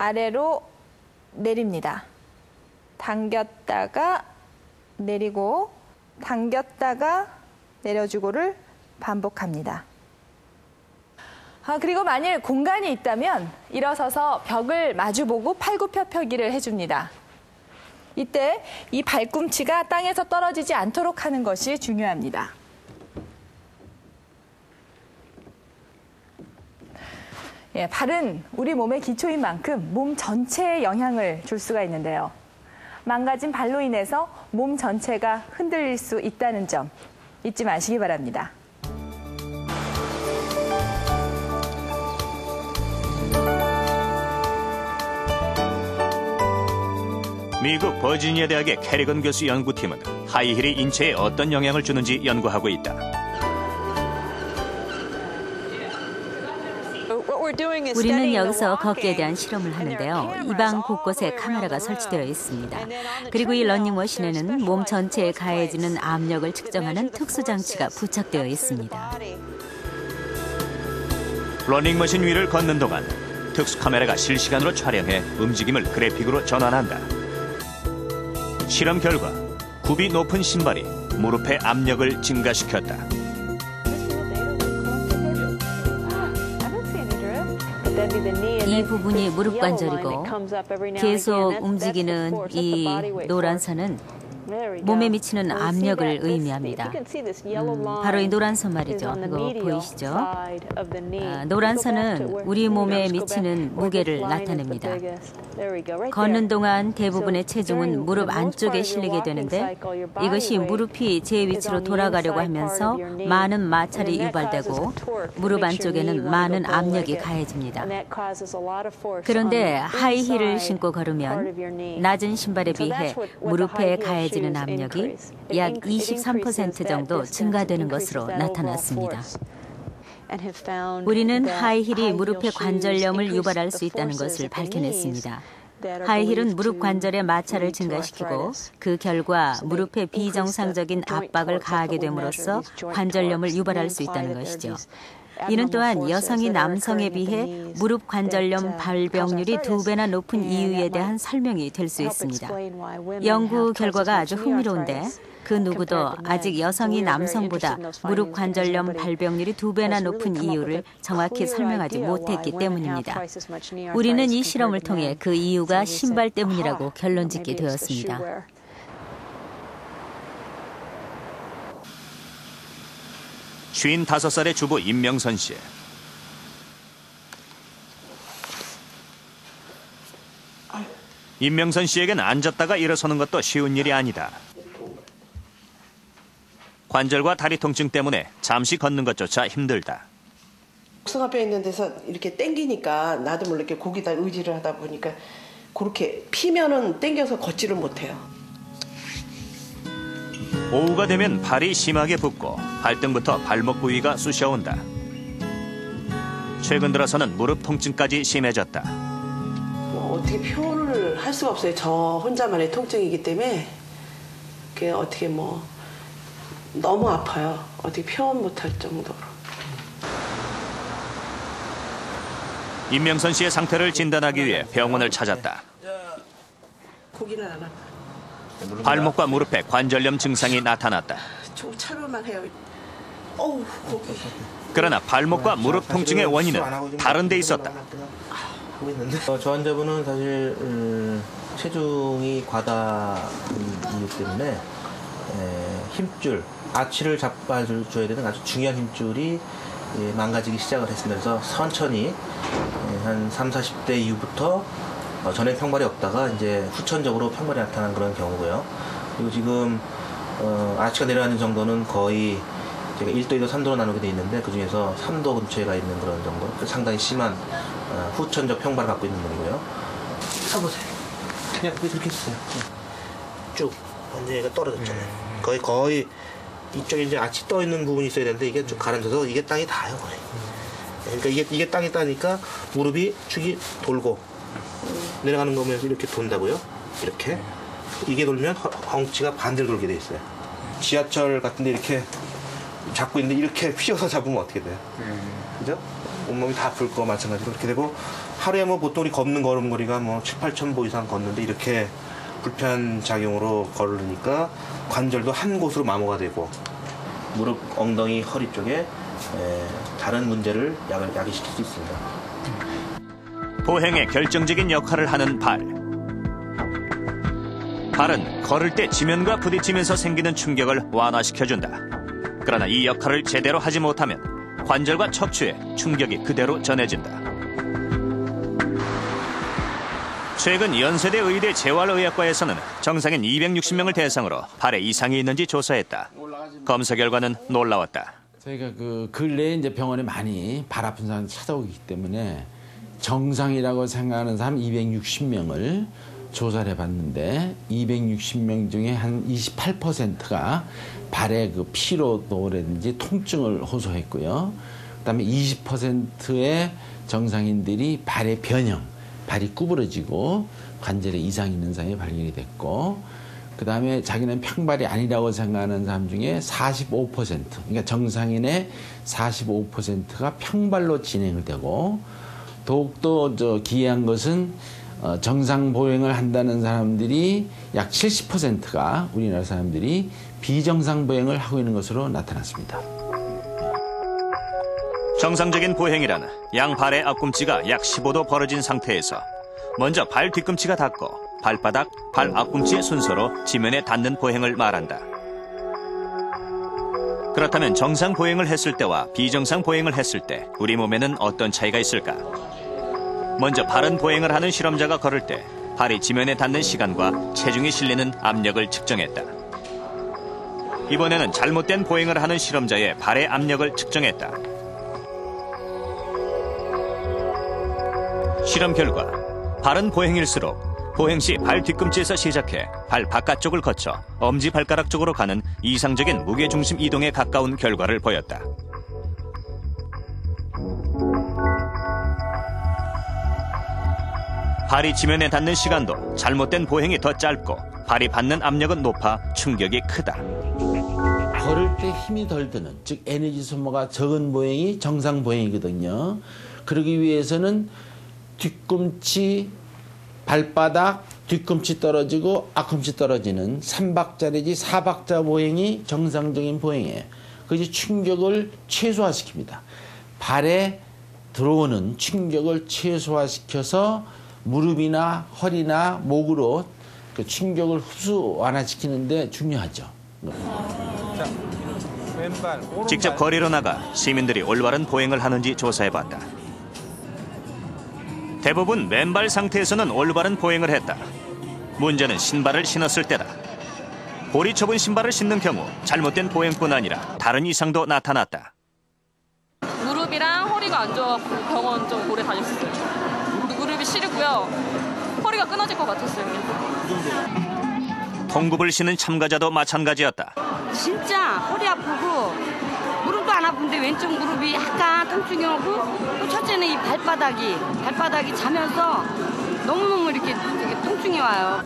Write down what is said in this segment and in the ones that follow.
아래로 내립니다. 당겼다가 내리고 당겼다가 내려주고를 반복합니다. 그리고 만일 공간이 있다면 일어서서 벽을 마주보고 팔굽혀펴기를 해줍니다. 이때 이 발꿈치가 땅에서 떨어지지 않도록 하는 것이 중요합니다. 발은 우리 몸의 기초인 만큼 몸 전체에 영향을 줄 수가 있는데요. 망가진 발로 인해서 몸 전체가 흔들릴 수 있다는 점 잊지 마시기 바랍니다. 미국 버지니아 대학의 캐리건 교수 연구팀은 하이힐이 인체에 어떤 영향을 주는지 연구하고 있다. 우리는 여기서 걷기에 대한 실험을 하는데요. 이 방 곳곳에 카메라가 설치되어 있습니다. 그리고 이 러닝머신에는 몸 전체에 가해지는 압력을 측정하는 특수 장치가 부착되어 있습니다. 러닝머신 위를 걷는 동안 특수 카메라가 실시간으로 촬영해 움직임을 그래픽으로 전환한다. 실험 결과 굽이 높은 신발이 무릎의 압력을 증가시켰다. 이 부분이 무릎 관절이고 계속 움직이는 이 노란 선은 몸에 미치는 압력을 의미합니다. 바로 이 노란 선 말이죠. 이거 보이시죠? 노란 선은 우리 몸에 미치는 무게를 나타냅니다. 걷는 동안 대부분의 체중은 무릎 안쪽에 실리게 되는데 이것이 무릎이 제 위치로 돌아가려고 하면서 많은 마찰이 유발되고 무릎 안쪽에는 많은 압력이 가해집니다. 그런데 하이힐을 신고 걸으면 낮은 신발에 비해 무릎에 가해지는 압력이 약 23% 정도 증가되는 것으로 나타났습니다. 우리는 하이힐이 무릎의 관절염을 유발할 수 있다는 것을 밝혀냈습니다. 하이힐은 무릎 관절의 마찰을 증가시키고 그 결과 무릎에 비정상적인 압박을 가하게 됨으로써 관절염을 유발할 수 있다는 것이죠. 이는 또한 여성이 남성에 비해 무릎 관절염 발병률이 2배나 높은 이유에 대한 설명이 될 수 있습니다. 연구 결과가 아주 흥미로운데 그 누구도 아직 여성이 남성보다 무릎 관절염 발병률이 2배나 높은 이유를 정확히 설명하지 못했기 때문입니다. 우리는 이 실험을 통해 그 이유가 신발 때문이라고 결론짓게 되었습니다. 55살의 주부 임명선 씨. 임명선 씨에겐 앉았다가 일어서는 것도 쉬운 일이 아니다. 관절과 다리 통증 때문에 잠시 걷는 것조차 힘들다. 복숭아뼈 있는 데서 이렇게 당기니까 나도 모르게 거기다 의지를 하다 보니까 그렇게 피면은 당겨서 걷지를 못해요. 오후가 되면 발이 심하게 붓고 발등부터 발목 부위가 쑤셔온다. 최근 들어서는 무릎 통증까지 심해졌다. 어떻게 표현을 할 수가 없어요. 저 혼자만의 통증이기 때문에 그게 어떻게 너무 아파요. 어떻게 표현 못할 정도로. 임명선 씨의 상태를 진단하기 위해 병원을 찾았다. 고기는 안 아파. 발목과 무릎에 관절염 증상이 나타났다. 좀 참을만 해요. 어우, 고기. 그러나 발목과 무릎 통증의 원인은 다른 데 있었다. 저 환자분은 사실 체중이 과다인 이유 때문에 힘줄, 아치를 잡아줘야 되는 아주 중요한 힘줄이 망가지기 시작을 했습니다. 그래서 천천히 한 30, 40대 이후부터 전에 평발이 없다가 이제 후천적으로 평발이 나타난 그런 경우고요. 그리고 지금 아치가 내려가는 정도는 거의 제가 1도, 2도, 3도로 나누게 돼 있는데 그 중에서 3도 근처에 가 있는 그런 정도, 상당히 심한 후천적 평발을 갖고 있는 분이고요. 서보세요. 그냥 그렇게 했어요. 쭉 완전히 얘가 떨어졌잖아요. 거의 이쪽에 이제 아치 떠 있는 부분이 있어야 되는데 이게 좀 가라앉아서 이게 땅이 닿아요 거의. 그러니까 이게 땅이 따니까 무릎이 축이 돌고 내려가는 거 보면서 이렇게 돈다고요. 이렇게 이게 돌면 엉치가 반대로 돌게 돼 있어요. 지하철 같은데 이렇게 잡고 있는데 이렇게 휘어서 잡으면 어떻게 돼요? 그죠? 온몸이 다 아플 거 마찬가지로 그렇게 되고 하루에 뭐 보통 우리 걷는 걸음걸이가 뭐 7,000보 이상 걷는데 이렇게 불편 작용으로 걸으니까 관절도 한 곳으로 마모가 되고 무릎, 엉덩이, 허리 쪽에 다른 문제를 야기시킬 수 있습니다. 보행의 결정적인 역할을 하는 발. 발은 걸을 때 지면과 부딪히면서 생기는 충격을 완화시켜준다. 그러나 이 역할을 제대로 하지 못하면 관절과 척추에 충격이 그대로 전해진다. 최근 연세대 의대 재활의학과에서는 정상인 260명을 대상으로 발에 이상이 있는지 조사했다. 검사 결과는 놀라웠다. 저희가 그 근래에 이제 병원에 많이 발 아픈 사람 찾아오기 때문에 정상이라고 생각하는 사람 260명을 조사를 해봤는데 260명 중에 한 28%가 발의 그 피로도라든지 통증을 호소했고요. 그다음에 20%의 정상인들이 발의 변형, 발이 구부러지고 관절에 이상이 있는 사람이 발견이 됐고, 그다음에 자기는 평발이 아니라고 생각하는 사람 중에 45%, 그러니까 정상인의 45%가 평발로 진행을 되고, 더욱더 기이한 것은 정상 보행을 한다는 사람들이 약 70%가 우리나라 사람들이 비정상 보행을 하고 있는 것으로 나타났습니다. 정상적인 보행이란 양발의 앞꿈치가 약 15도 벌어진 상태에서 먼저 발 뒤꿈치가 닿고 발바닥, 발 앞꿈치의 순서로 지면에 닿는 보행을 말한다. 그렇다면 정상 보행을 했을 때와 비정상 보행을 했을 때 우리 몸에는 어떤 차이가 있을까? 먼저 바른 보행을 하는 실험자가 걸을 때 발이 지면에 닿는 시간과 체중이 실리는 압력을 측정했다. 이번에는 잘못된 보행을 하는 실험자의 발의 압력을 측정했다. 실험 결과 바른 보행일수록 보행 시 발 뒤꿈치에서 시작해 발 바깥쪽을 거쳐 엄지발가락 쪽으로 가는 이상적인 무게중심 이동에 가까운 결과를 보였다. 발이 지면에 닿는 시간도 잘못된 보행이 더 짧고 발이 받는 압력은 높아 충격이 크다. 걸을 때 힘이 덜 드는, 즉 에너지 소모가 적은 보행이 정상 보행이거든요. 그러기 위해서는 뒤꿈치, 발바닥, 뒤꿈치 떨어지고 앞꿈치 떨어지는 3박자내지 4박자 보행이 정상적인 보행이에요. 그것이 충격을 최소화시킵니다. 발에 들어오는 충격을 최소화시켜서 무릎이나 허리나 목으로 그 충격을 흡수 완화시키는 데 중요하죠. 자, 왼발, 직접 거리로 나가 시민들이 올바른 보행을 하는지 조사해봤다. 대부분 맨발 상태에서는 올바른 보행을 했다. 문제는 신발을 신었을 때다. 볼이 좁은 신발을 신는 경우 잘못된 보행뿐 아니라 다른 이상도 나타났다. 무릎이랑 허리가 안 좋아서 병원 좀 오래 다녔어요. 무릎이 시리고요. 허리가 끊어질 것 같았어요. 통굽을 신은 참가자도 마찬가지였다. 진짜 허리 아프고 무릎도 안 아픈데 왼쪽 무릎이 약간 통증이 오고, 또 첫째는 이 발바닥이 자면서 너무너무 이렇게 되게 통증이 와요.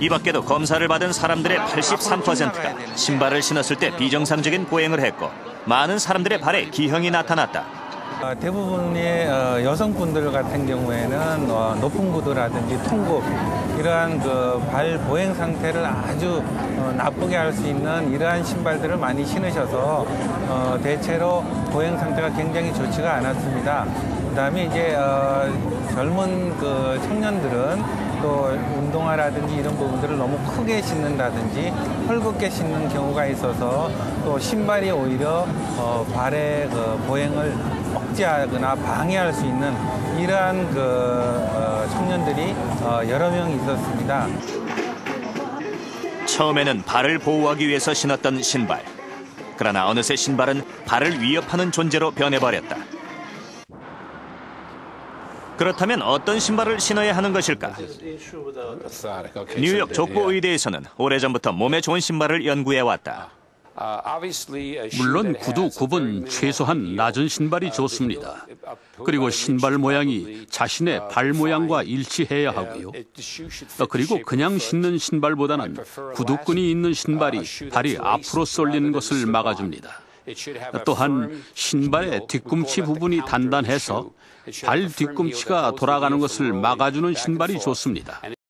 이 밖에도 검사를 받은 사람들의 83%가 신발을 신었을 때 비정상적인 보행을 했고 많은 사람들의 발에 기형이 나타났다. 대부분의 여성분들 같은 경우에는 높은 구두라든지 통굽, 이러한 그 발 보행 상태를 아주 나쁘게 할 수 있는 이러한 신발들을 많이 신으셔서 대체로 보행 상태가 굉장히 좋지가 않았습니다. 그다음에 이제 젊은 그 청년들은 또 운동화라든지 이런 부분들을 너무 크게 신는다든지 헐겁게 신는 경우가 있어서 또 신발이 오히려 발의 그 보행을 억제하거나 방해할 수 있는 이러한 그 청년들이 여러 명 있었습니다. 처음에는 발을 보호하기 위해서 신었던 신발. 그러나 어느새 신발은 발을 위협하는 존재로 변해버렸다. 그렇다면 어떤 신발을 신어야 하는 것일까? 뉴욕 족보의대에서는 오래전부터 몸에 좋은 신발을 연구해왔다. 물론 구두 굽은 최소한 낮은 신발이 좋습니다. 그리고 신발 모양이 자신의 발 모양과 일치해야 하고요. 그리고 그냥 신는 신발보다는 구두끈이 있는 신발이 발이 앞으로 쏠리는 것을 막아줍니다. 또한 신발의 뒤꿈치 부분이 단단해서 발 뒤꿈치가 돌아가는 것을 막아주는 신발이 좋습니다.